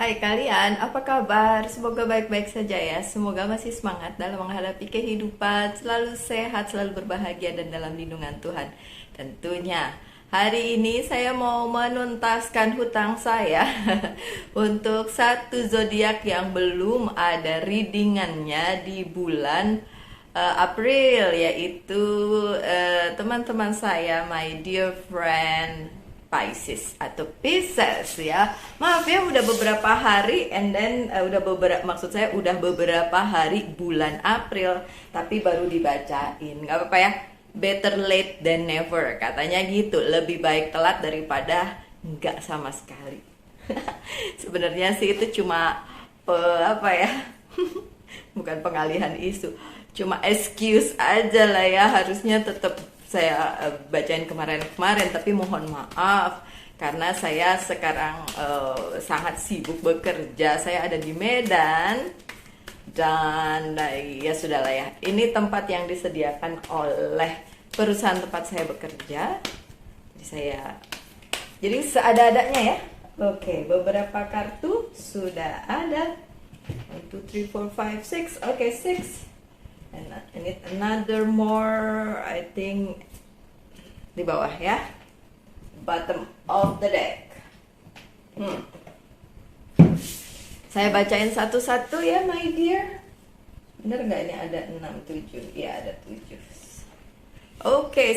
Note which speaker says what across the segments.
Speaker 1: Hai kalian, apa kabar? Semoga baik-baik saja ya. Semoga masih semangat dalam menghadapi kehidupan, selalu sehat, selalu berbahagia dan dalam lindungan Tuhan. Tentunya hari ini saya mau menuntaskan hutang saya untuk satu zodiak yang belum ada readingannya di bulan April, yaitu teman-teman saya, my dear friend Pisces atau Pisces ya. Maaf ya udah beberapa hari and then maksud saya udah beberapa hari bulan April tapi baru dibacain. Nggak apa-apa ya. Better late than never katanya gitu. Lebih baik telat daripada nggak sama sekali. Sebenarnya sih itu cuma apa ya? Bukan pengalihan isu. Cuma excuse aja lah ya, harusnya tetap saya bacain kemarin-kemarin, tapi mohon maaf karena saya sekarang sangat sibuk bekerja. Saya ada di Medan dan ya sudahlah ya. Ini tempat yang disediakan oleh perusahaan tempat saya bekerja. Jadi seada-adanya ya. Oke, beberapa kartu sudah ada. 1, 2, 3, 4, 5, 6. Oke, 6. And I need another more, I think, di bawah ya, bottom of the deck. Saya bacain satu-satu ya, my dear. Bener nggak ini ada 6, 7? Ya ada 7. Oke,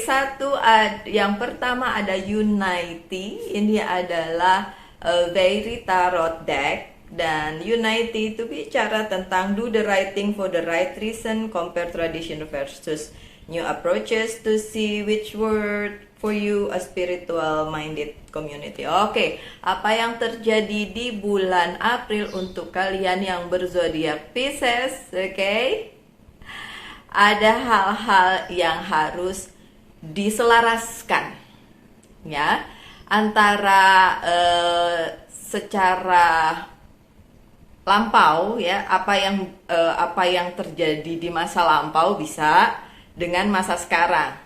Speaker 1: yang pertama ada Unity. Ini adalah very tarot deck. Dan Unity itu bicara tentang do the right thing for the right reason, compare tradition versus new approaches to see which word for you a spiritual minded community. Oke, apa yang terjadi di bulan April untuk kalian yang berzodiak Pisces? Oke, ada hal-hal yang harus diselaraskan ya antara secara lampau ya, apa yang terjadi di masa lampau bisa dengan masa sekarang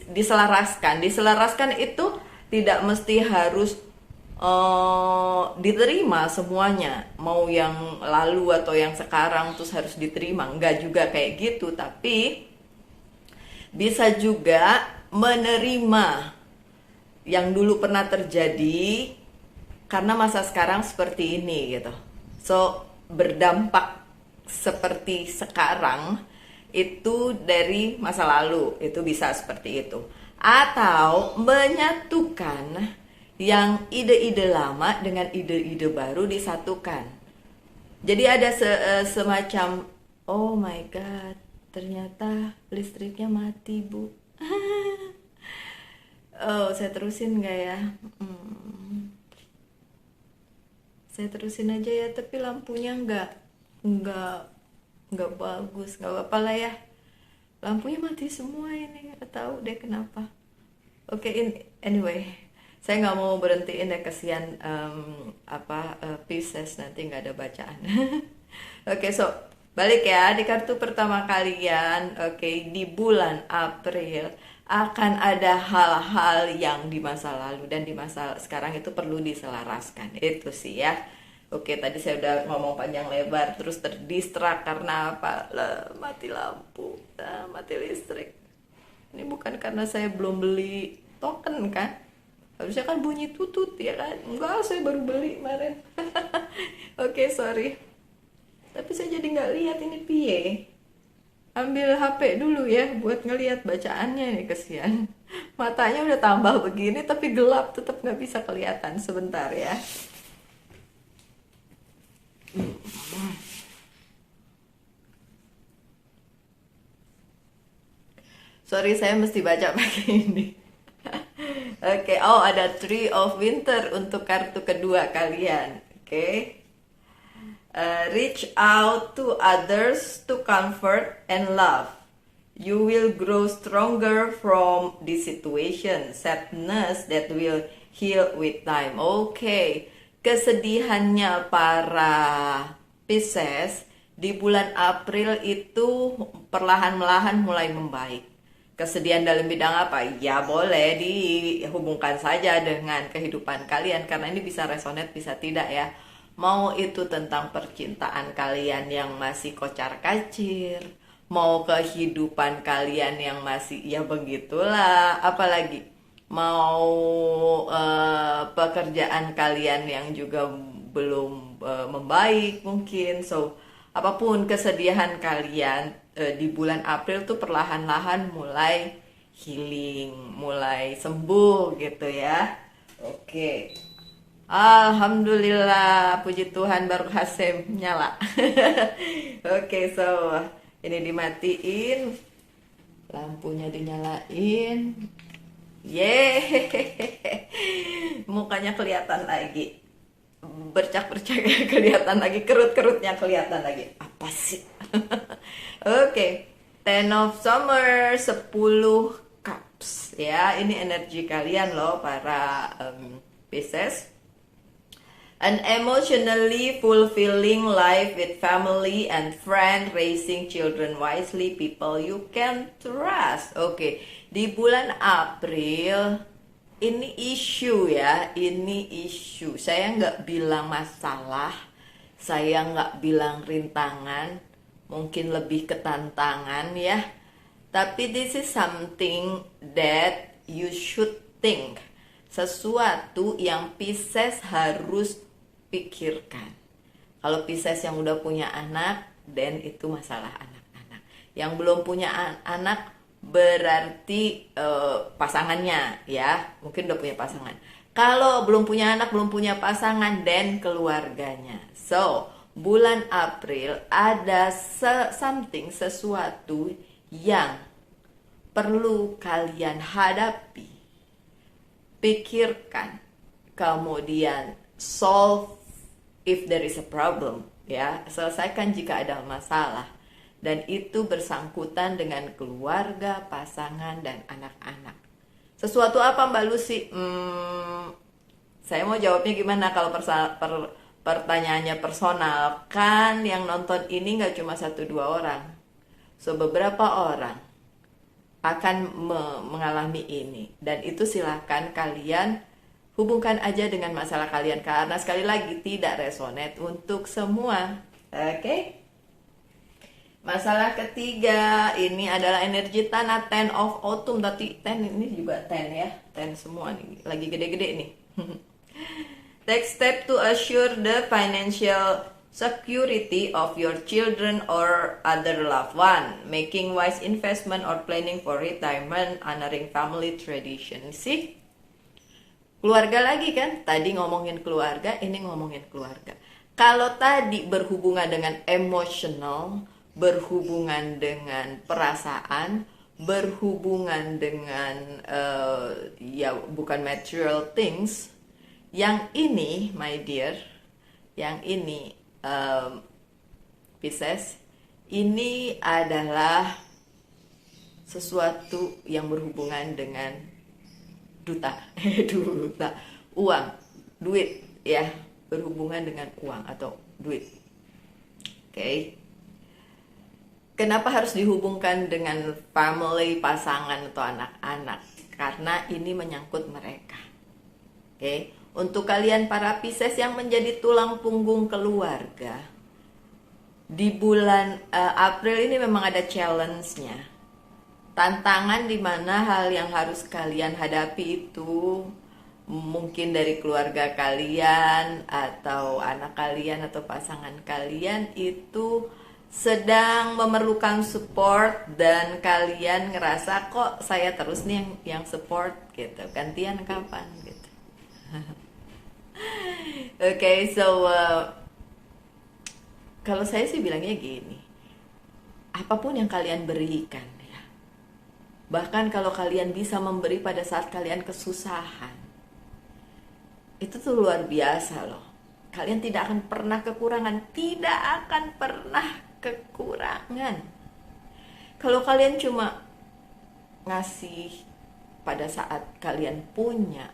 Speaker 1: diselaraskan itu tidak mesti harus diterima semuanya, mau yang lalu atau yang sekarang terus harus diterima, enggak juga kayak gitu, tapi bisa juga menerima yang dulu pernah terjadi karena masa sekarang seperti ini gitu. So, berdampak seperti sekarang itu dari masa lalu, itu bisa seperti itu. Atau menyatukan yang ide-ide lama dengan ide-ide baru disatukan. Jadi ada semacam, oh my god, ternyata listriknya mati bu. Oh, saya terusin gak ya? Saya terusin aja ya, tapi lampunya nggak bagus, nggak apa-apa lah ya. Lampunya mati semua ini, nggak tahu deh kenapa. Oke, anyway, saya nggak mau berhentiin deh, kesian Pisces nanti nggak ada bacaan. Oke, so balik ya di kartu pertama kalian. Oke, di bulan April akan ada hal-hal yang di masa lalu dan di masa sekarang itu perlu diselaraskan, itu sih ya. Oke, tadi saya udah ngomong panjang lebar terus terdistrak karena apa? Mati lampu, mati listrik. Ini bukan karena saya belum beli token kan, harusnya kan bunyi tutut ya kan. Enggak, saya baru beli kemarin. Oke, sorry, tapi saya jadi nggak lihat ini piye. Ambil HP dulu ya buat ngelihat bacaannya nih, kesian. Matanya udah tambah begini tapi gelap, tetap nggak bisa kelihatan. Sebentar ya. Sorry, saya mesti baca pakai ini. Oke, oh ada Tree of Winter untuk kartu kedua kalian. Oke. Reach out to others to comfort and love. You will grow stronger from this situation. Sadness that will heal with time. Oke, kesedihannya para Pisces di bulan April itu perlahan-lahan mulai membaik. Kesedihan dalam bidang apa? Ya boleh dihubungkan saja dengan kehidupan kalian, karena ini bisa resonate bisa tidak ya. Mau itu tentang percintaan kalian yang masih kocar-kacir, mau kehidupan kalian yang masih ya begitulah, apalagi mau pekerjaan kalian yang juga belum membaik mungkin. So, apapun kesedihan kalian di bulan April tuh perlahan-lahan mulai healing, mulai sembuh gitu ya. Oke. Alhamdulillah, puji Tuhan baru Hasem nyala. Oke, so ini dimatiin, lampunya dinyalain. Yeay, mukanya kelihatan lagi, bercak-bercak kelihatan lagi, kerut-kerutnya kelihatan lagi. Apa sih? Oke, Ten of Summer, 10 cups ya. Ini energi kalian loh para Pisces. An emotionally fulfilling life with family and friend, raising children wisely, people you can trust. Oke, di bulan April ini isu ya, ini isu. Saya nggak bilang masalah, saya nggak bilang rintangan, mungkin lebih ke tantangan ya. Tapi this is something that you should think. Sesuatu yang Pisces harus pikirkan. Kalau Pisces yang udah punya anak, dan itu masalah anak-anak. Yang belum punya anak berarti pasangannya ya, mungkin udah punya pasangan. Kalau belum punya anak, belum punya pasangan, dan keluarganya. So, bulan April ada something, sesuatu yang perlu kalian hadapi, pikirkan, kemudian solve if there is a problem, ya, selesaikan jika ada masalah, dan itu bersangkutan dengan keluarga, pasangan, dan anak-anak. Sesuatu apa Mbak Lucy? Saya mau jawabnya gimana kalau pertanyaannya personal? Kan yang nonton ini nggak cuma 1-2 orang, so beberapa orang akan mengalami ini, dan itu silahkan kalian hubungkan aja dengan masalah kalian, karena sekali lagi tidak resonate untuk semua. Oke. Masalah ketiga ini adalah energi tanah, Ten of Autumn. Tadi ten ini juga ten ya, ten semua nih, lagi gede-gede nih. Take step to assure the financial security of your children or other loved one, making wise investment or planning for retirement, honoring family tradition. See? Keluarga lagi kan, tadi ngomongin keluarga, ini ngomongin keluarga. Kalau tadi berhubungan dengan emotional, berhubungan dengan perasaan, berhubungan dengan ya bukan material things, yang ini my dear, yang ini Pisces, ini adalah sesuatu yang berhubungan dengan duta, uang, duit ya, berhubungan dengan uang atau duit. Oke. Kenapa harus dihubungkan dengan family, pasangan atau anak-anak? Karena ini menyangkut mereka. Oke. Untuk kalian para Pisces yang menjadi tulang punggung keluarga, di bulan April ini memang ada challenge-nya. Tantangan di mana hal yang harus kalian hadapi itu mungkin dari keluarga kalian atau anak kalian atau pasangan kalian itu sedang memerlukan support, dan kalian ngerasa kok saya terus nih yang support gitu, gantian kapan gitu. Okay, so kalau saya sih bilangnya gini, apapun yang kalian berikan, bahkan kalau kalian bisa memberi pada saat kalian kesusahan, itu tuh luar biasa loh. Kalian tidak akan pernah kekurangan, tidak akan pernah kekurangan. Kalau kalian cuma ngasih pada saat kalian punya,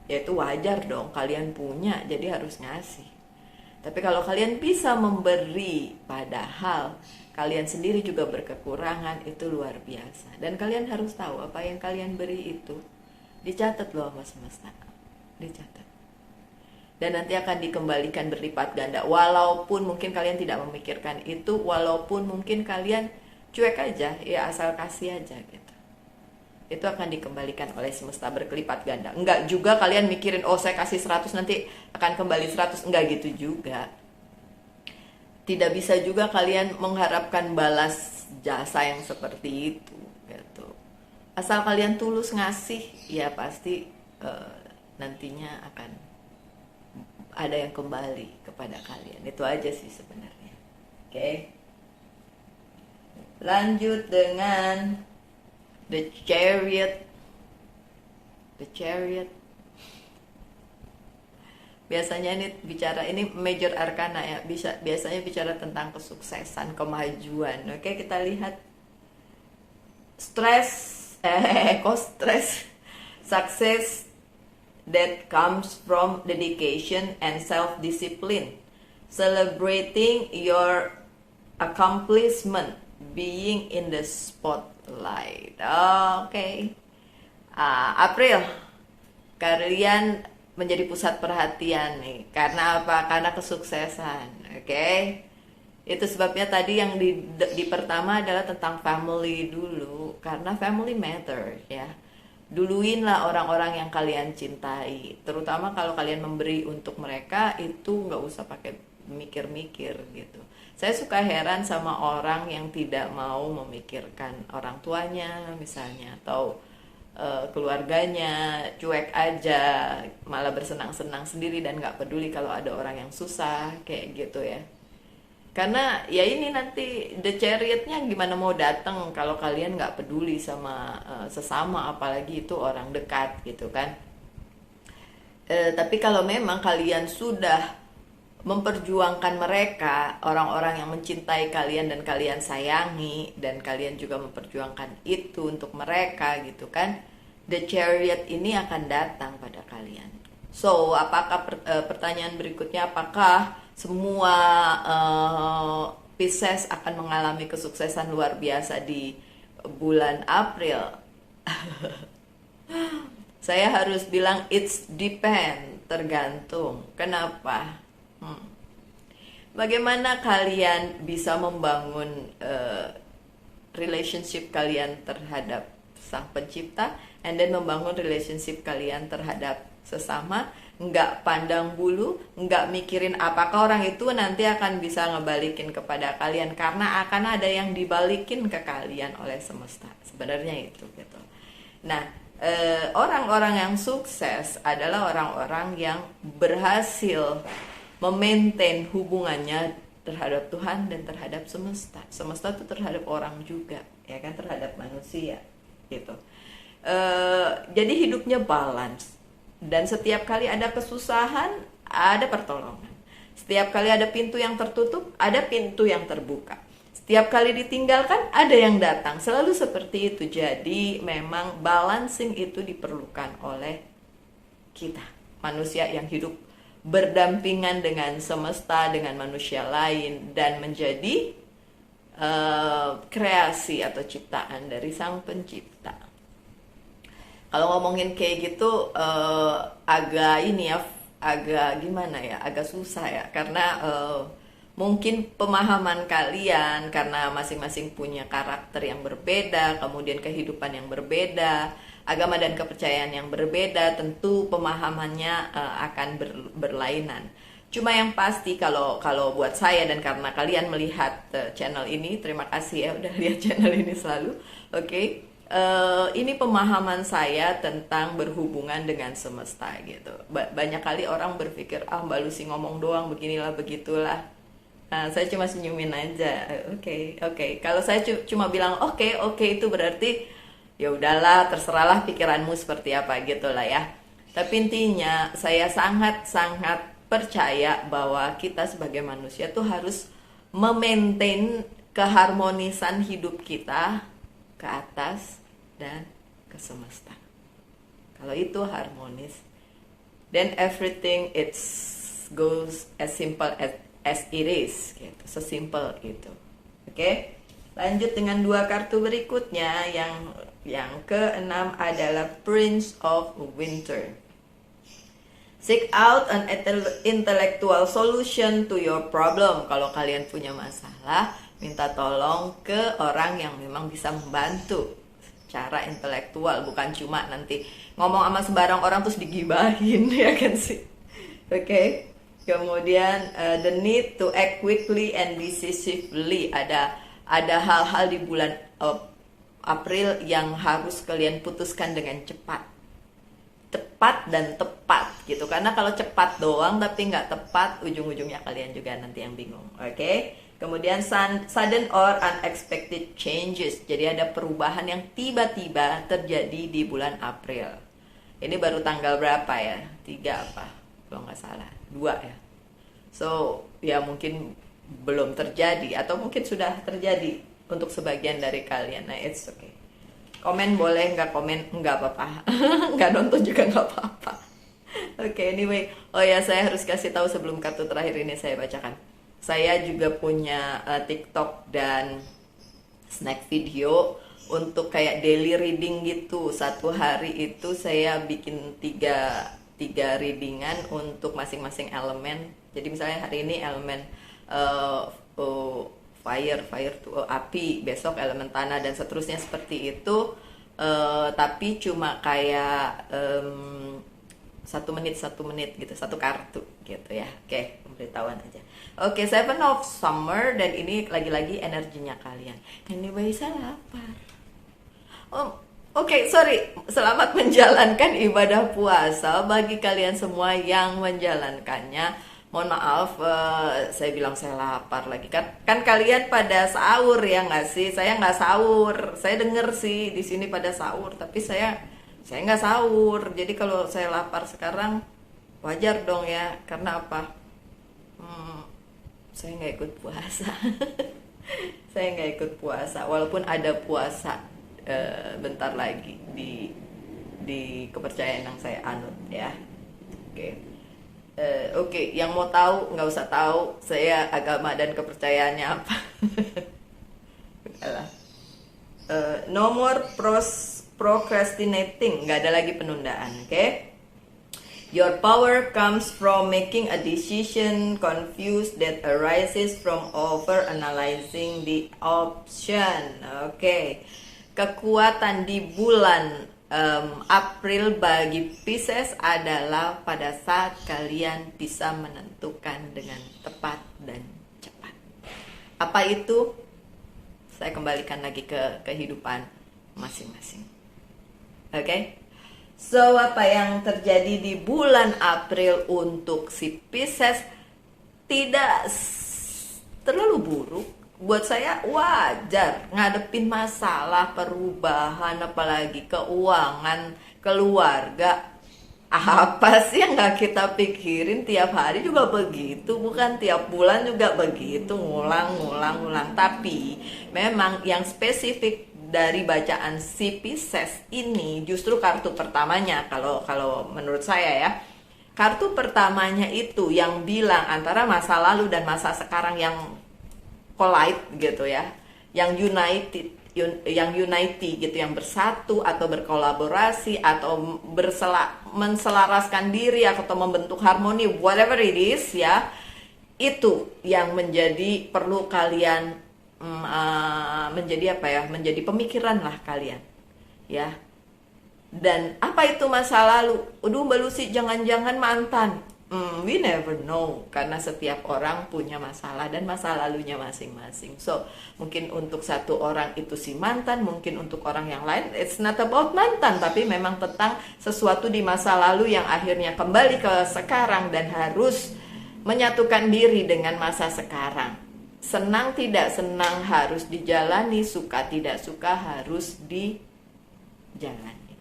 Speaker 1: ya itu wajar dong, kalian punya jadi harus ngasih. Tapi kalau kalian bisa memberi padahal kalian sendiri juga berkekurangan, itu luar biasa. Dan kalian harus tahu apa yang kalian beri itu dicatat loh sama semesta, dicatat. dan nanti akan dikembalikan berlipat ganda. Walaupun mungkin kalian tidak memikirkan itu, walaupun mungkin kalian cuek aja, ya asal kasih aja gitu. Itu akan dikembalikan oleh semesta berkelipat ganda. Enggak juga kalian mikirin, oh saya kasih 100 nanti akan kembali 100. Enggak gitu juga. Tidak bisa juga kalian mengharapkan balas jasa yang seperti itu gitu. Asal kalian tulus ngasih, ya pasti nantinya akan ada yang kembali kepada kalian. Itu aja sih sebenarnya. Oke. Lanjut dengan The Chariot. The Chariot. Biasanya ini major arcana ya. Biasanya bicara tentang kesuksesan, kemajuan. Oke, kita lihat stress, success that comes from dedication and self-discipline, celebrating your accomplishment, being in the spotlight. Oke. April, kalian menjadi pusat perhatian nih. Karena apa? Karena kesuksesan. Oke. Itu sebabnya tadi yang di pertama adalah tentang family dulu, karena family matter ya. Duluinlah orang-orang yang kalian cintai, terutama kalau kalian memberi untuk mereka, itu nggak usah pakai mikir-mikir gitu. Saya suka heran sama orang yang tidak mau memikirkan orang tuanya misalnya, atau keluarganya, cuek aja, malah bersenang-senang sendiri dan nggak peduli kalau ada orang yang susah kayak gitu ya. Karena ya ini nanti The Chariot-nya gimana mau datang kalau kalian nggak peduli sama sesama, apalagi itu orang dekat gitu kan. Tapi kalau memang kalian sudah memperjuangkan mereka, orang-orang yang mencintai kalian dan kalian sayangi, dan kalian juga memperjuangkan itu untuk mereka gitu kan, The Chariot ini akan datang pada kalian. So, apakah pertanyaan berikutnya, apakah semua Pisces akan mengalami kesuksesan luar biasa di bulan April? Saya harus bilang it's depend, tergantung. Kenapa? Bagaimana kalian bisa membangun relationship kalian terhadap Sang Pencipta, and then membangun relationship kalian terhadap sesama, nggak pandang bulu, nggak mikirin apakah orang itu nanti akan bisa ngebalikin kepada kalian, karena akan ada yang dibalikin ke kalian oleh semesta. Sebenarnya itu gitu. Nah, orang-orang yang sukses adalah orang-orang yang berhasil memaintain hubungannya terhadap Tuhan dan terhadap semesta. Semesta itu terhadap orang juga, ya kan, terhadap manusia gitu. Jadi hidupnya balance, dan setiap kali ada kesusahan ada pertolongan. Setiap kali ada pintu yang tertutup ada pintu yang terbuka. Setiap kali ditinggalkan ada yang datang. Selalu seperti itu. Jadi memang balancing itu diperlukan oleh kita, manusia yang hidup berdampingan dengan semesta, dengan manusia lain, dan menjadi kreasi atau ciptaan dari Sang Pencipta. Kalau ngomongin kayak gitu agak ini ya, agak gimana ya, agak susah ya, karena mungkin pemahaman kalian, karena masing-masing punya karakter yang berbeda, kemudian kehidupan yang berbeda, agama dan kepercayaan yang berbeda, tentu pemahamannya akan berlainan. Cuma yang pasti kalau buat saya, dan karena kalian melihat channel ini, terima kasih ya udah lihat channel ini selalu. Oke. Ini pemahaman saya tentang berhubungan dengan semesta gitu. Banyak kali orang berpikir, Mbak Lucy ngomong doang, beginilah begitulah. Nah, saya cuma senyumin aja. Oke. Kalau saya cuma bilang oke, itu berarti ya udahlah, terserahlah pikiranmu seperti apa gitu lah ya. Tapi intinya saya sangat percaya bahwa kita sebagai manusia tuh harus memaintain keharmonisan hidup kita ke atas dan ke semesta. Kalau itu harmonis, then everything goes as simple as it is gitu, sesimpel itu. Oke? Lanjut dengan dua kartu berikutnya. Yang keenam adalah Prince of Winter. Seek out an intellectual solution to your problem. Kalau kalian punya masalah, minta tolong ke orang yang memang bisa membantu secara intelektual, bukan cuma nanti ngomong sama sembarang orang terus digibahin ya kan sih. Oke. Kemudian the need to act quickly and decisively. Ada hal-hal di bulan April yang harus kalian putuskan dengan cepat dan tepat gitu. Karena kalau cepat doang tapi nggak tepat, ujung-ujungnya kalian juga nanti yang bingung. Oke. Kemudian sudden or unexpected changes. Jadi ada perubahan yang tiba-tiba terjadi di bulan April. Ini baru tanggal berapa ya? 3 apa? Kalau nggak salah 2 ya. So ya mungkin belum terjadi atau mungkin sudah terjadi untuk sebagian dari kalian. Nah, it's okay. Komen boleh, nggak komen nggak apa-apa. Nggak nonton juga nggak apa-apa. Oke, anyway. Oh ya, saya harus kasih tahu sebelum kartu terakhir ini saya bacakan. Saya juga punya TikTok dan snack video untuk kayak daily reading gitu. Satu hari itu saya bikin tiga readingan untuk masing-masing elemen. Jadi misalnya hari ini elemen fire tuh api, besok elemen tanah dan seterusnya seperti itu. Tapi cuma kayak 1 menit gitu, 1 kartu gitu ya. Oke, pemberitahuan aja. Oke, 7 of Summer, dan ini lagi-lagi energinya kalian. Anyway, saya lapar. Oke, sorry. Selamat menjalankan ibadah puasa bagi kalian semua yang menjalankannya. Mohon maaf, saya bilang saya lapar lagi. Kan kalian pada sahur ya nggak sih? Saya nggak sahur. Saya denger sih di sini pada sahur, tapi saya nggak sahur. Jadi kalau saya lapar sekarang wajar dong ya. Karena apa? Saya nggak ikut puasa. Saya nggak ikut puasa. Walaupun ada puasa bentar lagi di kepercayaan yang saya anut ya. Oke, yang mau tahu nggak usah tahu saya agama dan kepercayaannya apa. No more procrastinating, nggak ada lagi penundaan. Oke. Your power comes from making a decision confused that arises from over analyzing the option. Oke. Kekuatan di bulan April bagi Pisces adalah pada saat kalian bisa menentukan dengan tepat dan cepat. Apa itu? Saya kembalikan lagi ke kehidupan masing-masing. Oke? So, apa yang terjadi di bulan April untuk si Pisces tidak terlalu buruk. Buat saya wajar ngadepin masalah perubahan, apalagi keuangan, keluarga. Apa sih yang gak kita pikirin? Tiap hari juga begitu, bukan tiap bulan juga begitu, ngulang. Tapi memang yang spesifik dari bacaan si Pisces ini justru kartu pertamanya, kalau menurut saya ya. Kartu pertamanya itu yang bilang antara masa lalu dan masa sekarang yang collide gitu ya, yang unity gitu, yang bersatu atau berkolaborasi atau menselaraskan diri atau membentuk harmoni, whatever it is ya, itu yang menjadi perlu kalian menjadi apa ya, menjadi pemikiran lah kalian ya. Dan apa itu masa lalu? Aduh Mbak Lucy, jangan-jangan mantan. We never know, karena setiap orang punya masalah dan masa lalunya masing-masing. So, mungkin untuk satu orang itu si mantan, mungkin untuk orang yang lain it's not about mantan, tapi memang tentang sesuatu di masa lalu yang akhirnya kembali ke sekarang dan harus menyatukan diri dengan masa sekarang. Senang tidak senang harus dijalani, suka tidak suka harus dijalani.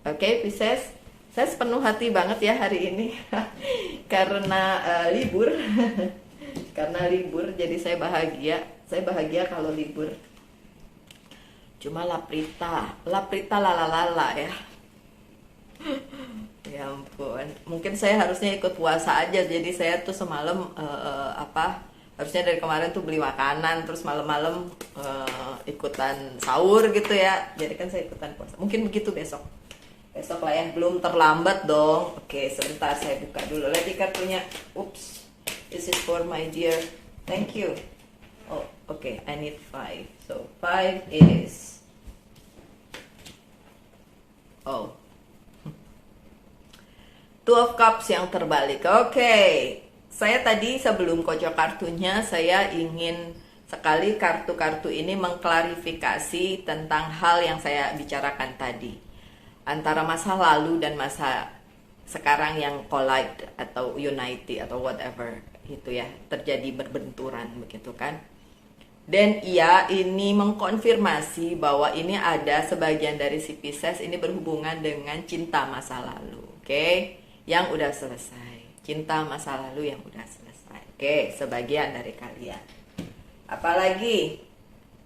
Speaker 1: Oke, Pisces? Saya sepenuh hati banget ya hari ini karena libur. Karena libur jadi saya bahagia kalau libur. Cuma laprita lalalala ya. Ya ampun, mungkin saya harusnya ikut puasa aja. Jadi saya tuh semalam harusnya dari kemarin tuh beli makanan, terus malam-malam ikutan sahur gitu ya. Jadi kan saya ikutan puasa. Mungkin begitu besok. Besok lah ya, belum terlambat dong. Oke, sebentar saya buka dulu lagi kartunya. Oops, this is for my dear. Thank you. Oh, okay, I need 5. So 5 is, oh, 2 of Cups yang terbalik. Oke, saya tadi sebelum kocok kartunya, saya ingin sekali kartu-kartu ini mengklarifikasi tentang hal yang saya bicarakan tadi, antara masa lalu dan masa sekarang yang collide atau unity atau whatever itu ya, terjadi berbenturan begitu kan. Dan iya, ini mengkonfirmasi bahwa ini ada sebagian dari si Pisces ini berhubungan dengan cinta masa lalu, oke? Yang udah selesai, cinta masa lalu yang udah selesai, oke? Sebagian dari kalian. Apalagi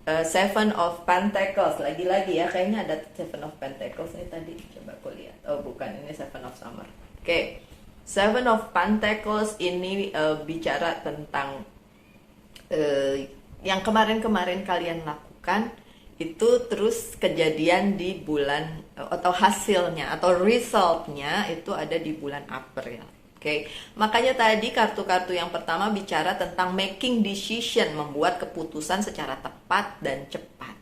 Speaker 1: Seven of Pentacles, lagi-lagi ya, kayaknya ada Seven of Pentacles nih tadi, coba aku lihat. Oh bukan, ini Seven of Summer. Oke, Seven of Pentacles ini bicara tentang yang kemarin-kemarin kalian lakukan itu terus kejadian di bulan atau hasilnya atau resultnya itu ada di bulan April. Oke, makanya tadi kartu-kartu yang pertama bicara tentang making decision, membuat keputusan secara tepat dan cepat.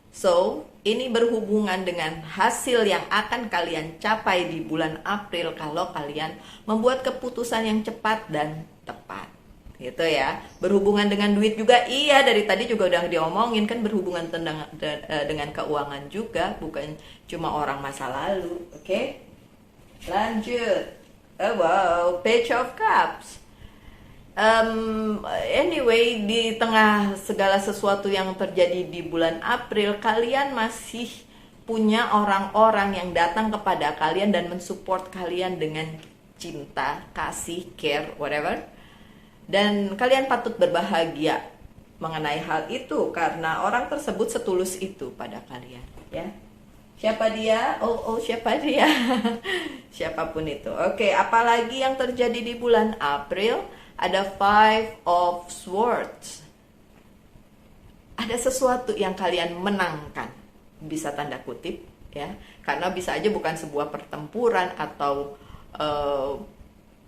Speaker 1: So, ini berhubungan dengan hasil yang akan kalian capai di bulan April kalau kalian membuat keputusan yang cepat dan tepat. Gitu ya. Berhubungan dengan duit juga, iya, dari tadi juga udah diomongin kan, berhubungan dengan keuangan juga, bukan cuma orang masa lalu. Oke, lanjut. Oh, wow, Page of Cups. Anyway, di tengah segala sesuatu yang terjadi di bulan April, kalian masih punya orang-orang yang datang kepada kalian dan mensupport kalian dengan cinta, kasih, care, whatever. Dan kalian patut berbahagia mengenai hal itu karena orang tersebut setulus itu pada kalian, ya. Siapa dia? Oh, siapa dia? Siapapun itu. Oke, apalagi yang terjadi di bulan April? Ada Five of Swords. Ada sesuatu yang kalian menangkan, bisa tanda kutip, ya. Karena bisa aja bukan sebuah pertempuran atau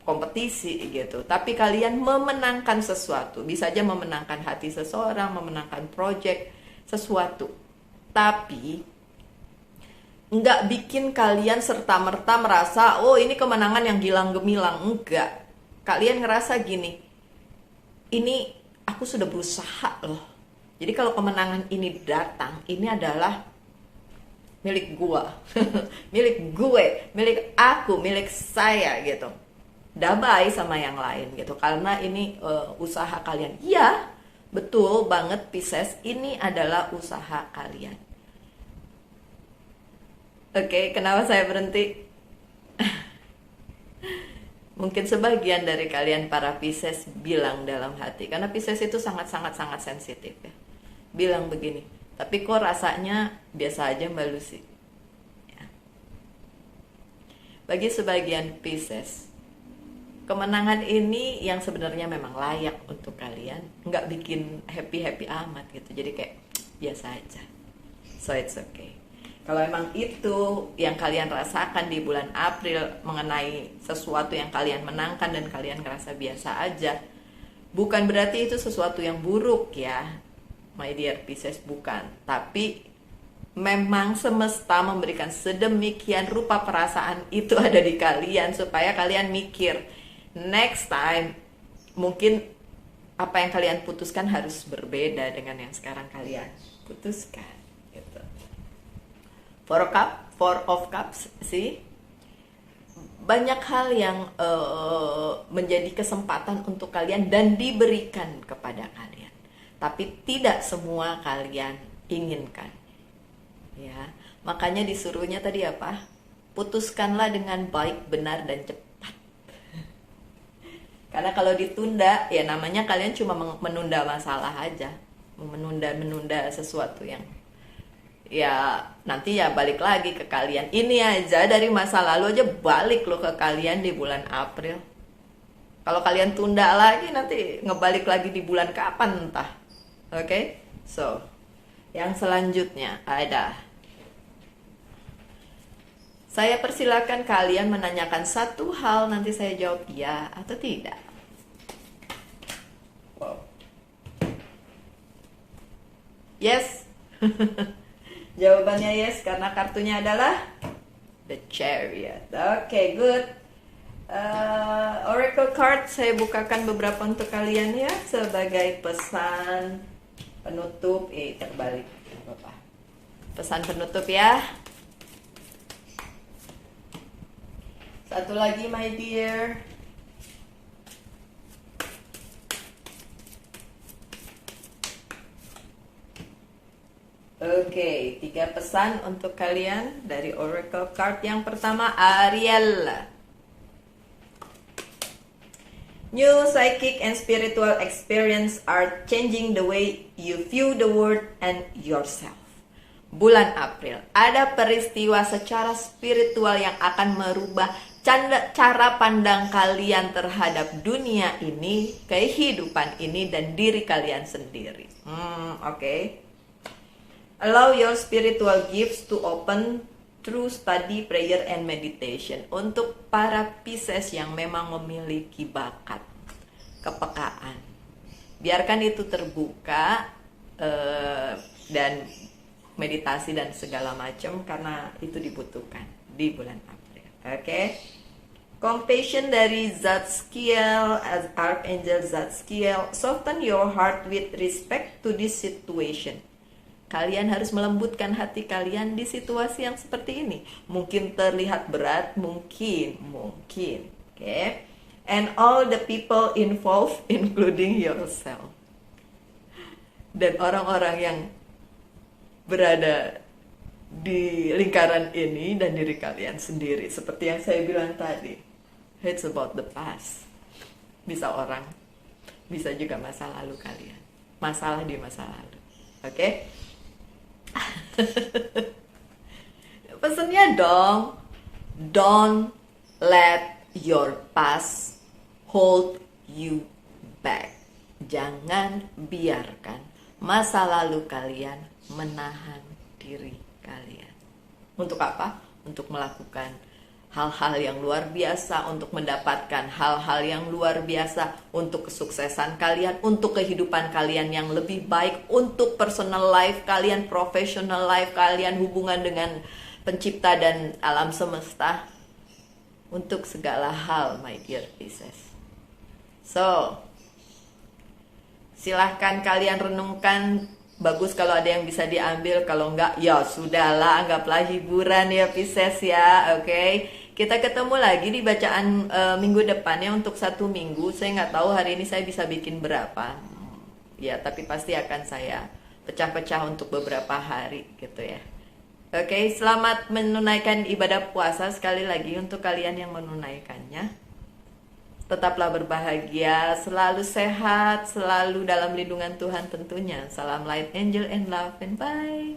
Speaker 1: kompetisi gitu, tapi kalian memenangkan sesuatu. Bisa aja memenangkan hati seseorang, memenangkan project sesuatu. Tapi nggak bikin kalian serta-merta merasa, oh ini kemenangan yang gilang gemilang. Enggak. Kalian ngerasa gini, ini aku sudah berusaha loh. Jadi kalau kemenangan ini datang, ini adalah milik gua. Milik gue, milik aku, milik saya gitu. Damai sama yang lain gitu. Karena ini usaha kalian. Iya, betul banget Pisces, ini adalah usaha kalian. Oke, kenapa saya berhenti? Mungkin sebagian dari kalian para Pisces bilang dalam hati, karena Pisces itu sangat-sangat sensitif ya. Bilang begini, tapi kok rasanya biasa aja Mbak Lucy. Ya. Bagi sebagian Pisces, kemenangan ini yang sebenarnya memang layak untuk kalian, nggak bikin happy-happy amat gitu. Jadi kayak biasa aja. So it's okay. Kalau emang itu yang kalian rasakan di bulan April mengenai sesuatu yang kalian menangkan dan kalian ngerasa biasa aja, bukan berarti itu sesuatu yang buruk ya, my dear Pisces, bukan. Tapi memang semesta memberikan sedemikian rupa perasaan itu ada di kalian supaya kalian mikir, next time mungkin apa yang kalian putuskan harus berbeda dengan yang sekarang kalian putuskan. Four of Cups sih, banyak hal yang menjadi kesempatan untuk kalian dan diberikan kepada kalian, tapi tidak semua kalian inginkan, ya. Makanya disuruhnya tadi apa? Putuskanlah dengan baik, benar dan cepat. Karena kalau ditunda, ya namanya kalian cuma menunda masalah aja, menunda sesuatu yang ya nanti ya balik lagi ke kalian. Ini aja dari masa lalu aja balik loh ke kalian di bulan April. Kalau kalian tunda lagi nanti ngebalik lagi di bulan kapan entah. Oke? So, yang selanjutnya ada Saya persilakan kalian menanyakan satu hal, nanti saya jawab iya atau tidak. Wow. Yes. Jawabannya yes karena kartunya adalah The Chariot. Oke, good. Oracle card saya bukakan beberapa untuk kalian ya sebagai pesan penutup. Terbalik. Pesan penutup ya. Satu lagi my dear. Oke, 3 pesan untuk kalian dari Oracle card. Yang pertama, Ariel. New psychic and spiritual experience are changing the way you view the world and yourself. Bulan April, ada peristiwa secara spiritual yang akan merubah cara pandang kalian terhadap dunia ini, kehidupan ini, dan diri kalian sendiri. Oke. Allow your spiritual gifts to open through study, prayer, and meditation. Untuk para Pisces yang memang memiliki bakat, kepekaan, biarkan itu terbuka dan meditasi dan segala macam, karena itu dibutuhkan di bulan April. Oke. Compassion dari Zadkiel, Archangel Zadkiel. Soften your heart with respect to this situation. Kalian harus melembutkan hati kalian di situasi yang seperti ini. Mungkin terlihat berat, mungkin. Oke. And all the people involved, including yourself. Dan orang-orang yang berada di lingkaran ini dan diri kalian sendiri. Seperti yang saya bilang tadi. It's about the past. Bisa orang, bisa juga masa lalu kalian. Masalah di masa lalu. Oke? Pesennya dong, don't let your past hold you back. Jangan biarkan masa lalu kalian menahan diri kalian. Untuk apa? Untuk melakukan hal-hal yang luar biasa, untuk mendapatkan hal-hal yang luar biasa, untuk kesuksesan kalian, untuk kehidupan kalian yang lebih baik, untuk personal life kalian, professional life kalian, hubungan dengan pencipta dan alam semesta, untuk segala hal, my dear Pisces. So, silahkan kalian renungkan. Bagus kalau ada yang bisa diambil, kalau enggak ya sudahlah, anggaplah hiburan ya Pisces ya. Oke. Kita ketemu lagi di bacaan minggu depannya untuk 1 minggu. Saya nggak tahu hari ini saya bisa bikin berapa. Ya, tapi pasti akan saya pecah-pecah untuk beberapa hari gitu ya. Oke, selamat menunaikan ibadah puasa sekali lagi untuk kalian yang menunaikannya. Tetaplah berbahagia, selalu sehat, selalu dalam lindungan Tuhan tentunya. Salam light, angel, and love, and bye.